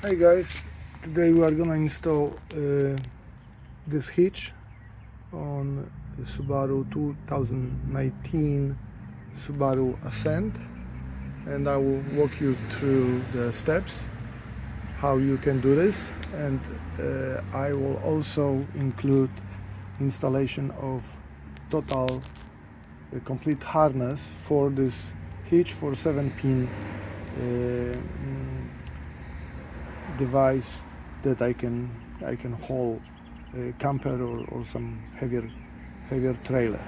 Hi guys, today we are gonna install this hitch on the Subaru 2019 Subaru Ascent, and I will walk you through the steps how you can do this, and I will also include installation of total complete harness for this hitch for 7-pin device that I can haul a camper or some heavier trailer.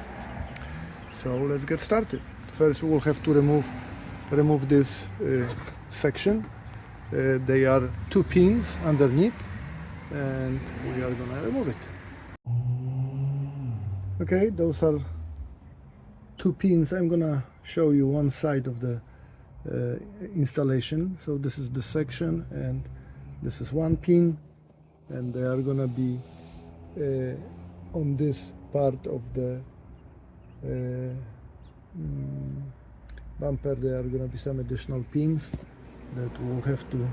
So let's get started. First we will have to remove this section. They are 2 pins underneath, and we are gonna remove it. Okay, those are 2 pins. I'm gonna show you one side of the installation. So this is the section, and this is 1 pin, and they are gonna be on this part of the bumper. There are gonna be some additional pins that we'll have to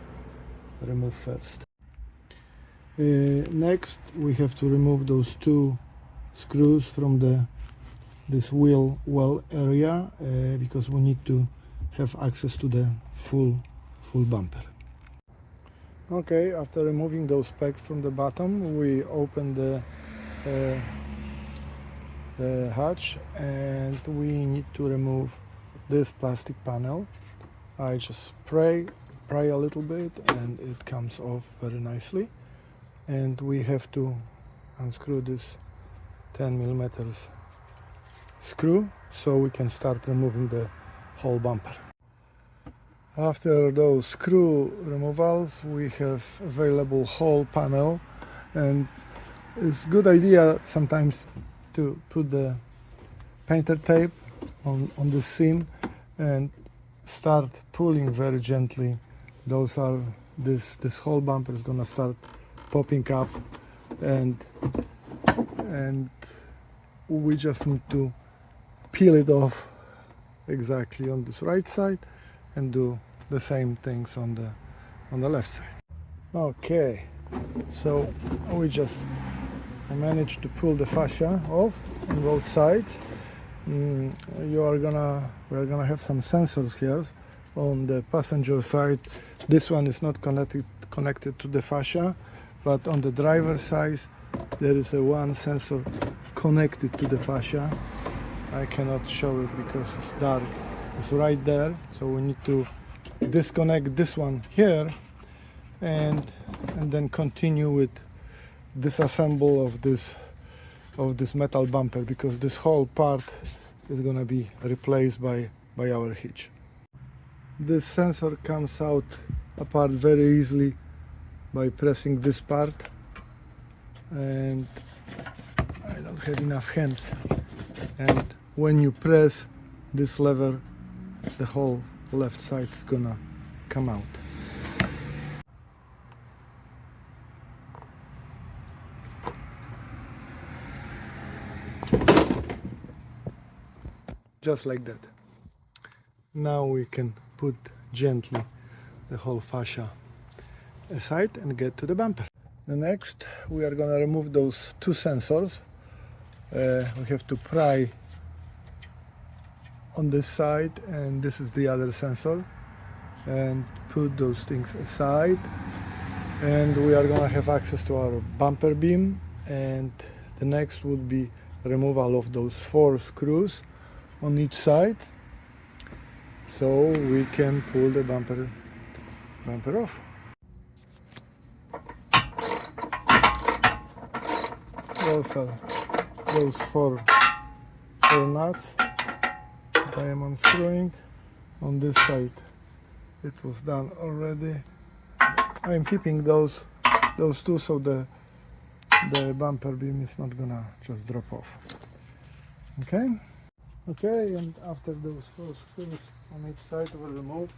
remove first. Next we have to remove those 2 screws from this wheel well area because we need to have access to the full bumper. Okay, after removing those pegs from the bottom, we open the hatch, and we need to remove this plastic panel. I just pry a little bit and it comes off very nicely, and we have to unscrew this 10mm screw so we can start removing the whole bumper. After those screw removals, we have available whole panel, and it's a good idea sometimes to put the painter tape on the seam and start pulling very gently. This whole bumper is gonna start popping up, and we just need to peel it off exactly on this right side and do the same things on the left side. Okay, so we managed to pull the fascia off on both sides. We're gonna have some sensors here on the passenger side. This one is not connected to the fascia, but on the driver's side there is one sensor connected to the fascia. I cannot show it because it's dark. It's right there, so we need to disconnect this one here and then continue with disassemble of this metal bumper, because this whole part is gonna be replaced by our hitch. This sensor comes out apart very easily by pressing this part, and I don't have enough hands, and when you press this lever, the whole left side is gonna come out. Just like that. Now we can put gently the whole fascia aside and get to the bumper. The next, we are gonna remove those 2 sensors. We have to pry on this side, and this is the other sensor, and put those things aside, and we are gonna have access to our bumper beam. And the next would be removal of those 4 screws on each side, so we can pull the bumper off. Those are those 4 nuts that I am unscrewing. On this side it was done already. I am keeping those 2 so the bumper beam is not gonna just drop off. Okay, and after those 4 screws on each side were removed,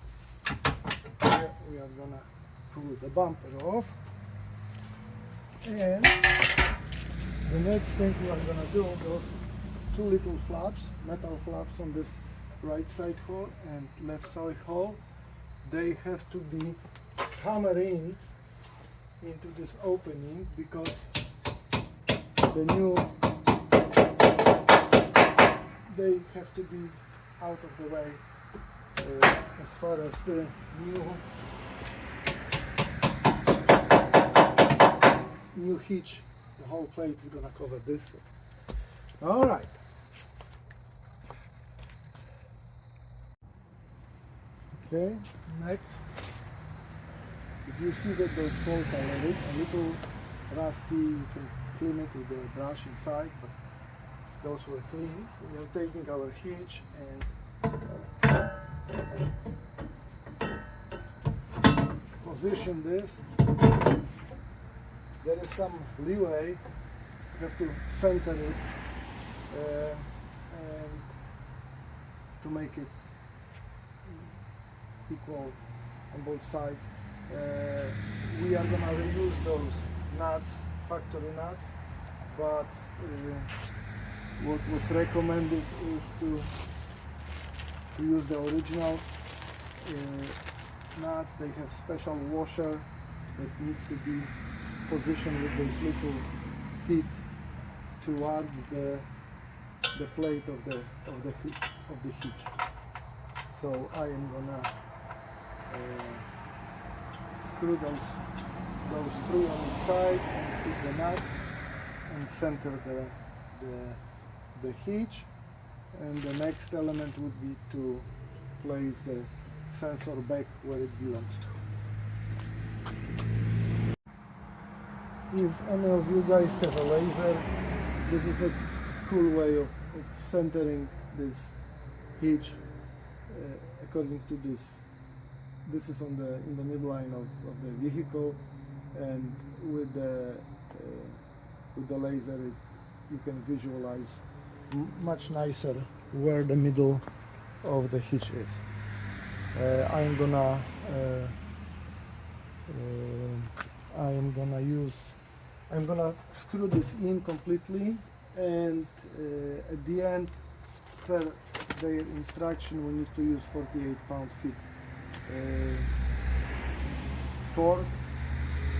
here we are gonna pull the bumper off, and the next thing we are gonna do, those 2 little flaps, metal flaps on this right side hole and left side hole, they have to be hammer in into this opening, because the new, they have to be out of the way as far as the new hitch. The whole plate is gonna cover this. All right. Okay, next, if you see that those holes are a little rusty, you can clean it with the brush inside, but those were clean. We are taking our hitch and position this. There is some leeway, you have to center it and to make it equal on both sides. We are going to reuse those nuts, factory nuts, but what was recommended is to use the original nuts. They have special washer that needs to be positioned with those little teeth towards the plate of the hitch. So I am gonna screw those three on each side and put the nut and center the hitch, and the next element would be to place the sensor back where it belongs to. If any of you guys have a laser, this is a cool way of centering this hitch according to this. This is in the midline of the vehicle, and with the laser you can visualize much nicer where the middle of the hitch is. I'm gonna screw this in completely, and at the end, per their instruction, we need to use 48 pound-feet torque,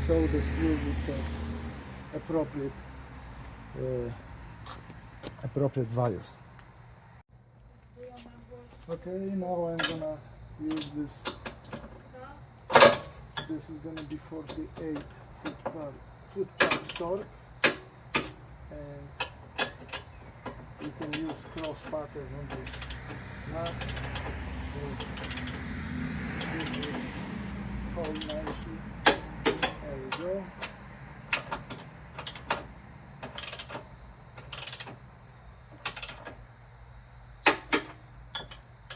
so the screw would have appropriate values. Okay, now I'm gonna use this. This is gonna be 48 foot-pound torque, and you can use cross pattern on this nut. So this will hold nicely. There we go.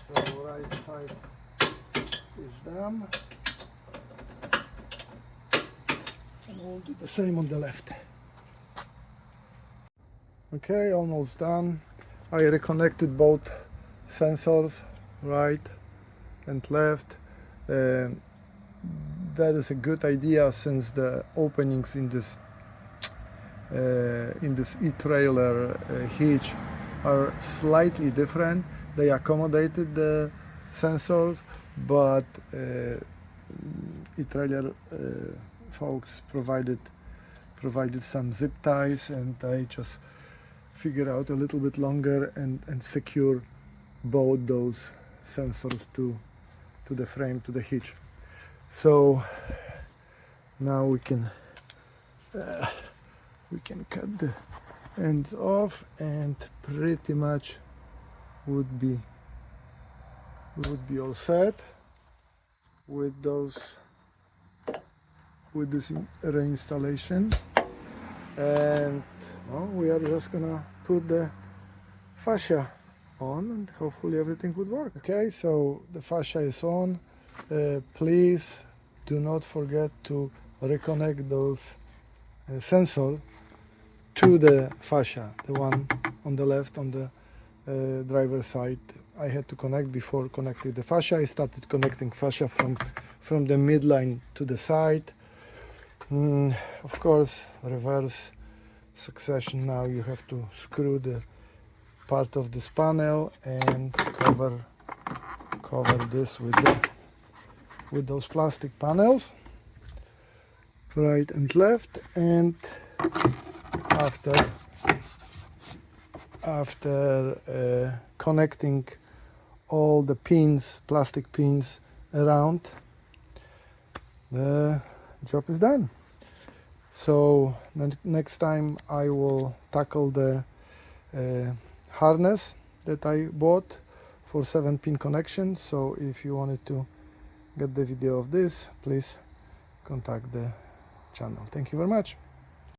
So right side is done, and we'll do the same on the left. Okay, almost done. I reconnected both sensors, right and left. That is a good idea, since the openings in this e-trailer hitch are slightly different. They accommodated the sensors, but e-trailer folks provided some zip ties, and I just figure out a little bit longer and secure both those sensors to the frame, to the hitch. So now we can cut the ends off, and pretty much would be all set with this reinstallation. And we are just gonna put the fascia on, and hopefully everything would work. Okay, so the fascia is on. Please do not forget to reconnect those sensor to the fascia, the one on the left on the driver's side. I had to connect before connecting the fascia. I started connecting fascia from the midline to the side. Of course, reverse succession. Now you have to screw the part of this panel and cover this with those plastic panels. right and left, and after connecting all the pins, plastic pins around, the job is done. So next time I will tackle the harness that I bought for 7-pin connection. So if you wanted to get the video of this, please contact the channel. Thank you very much.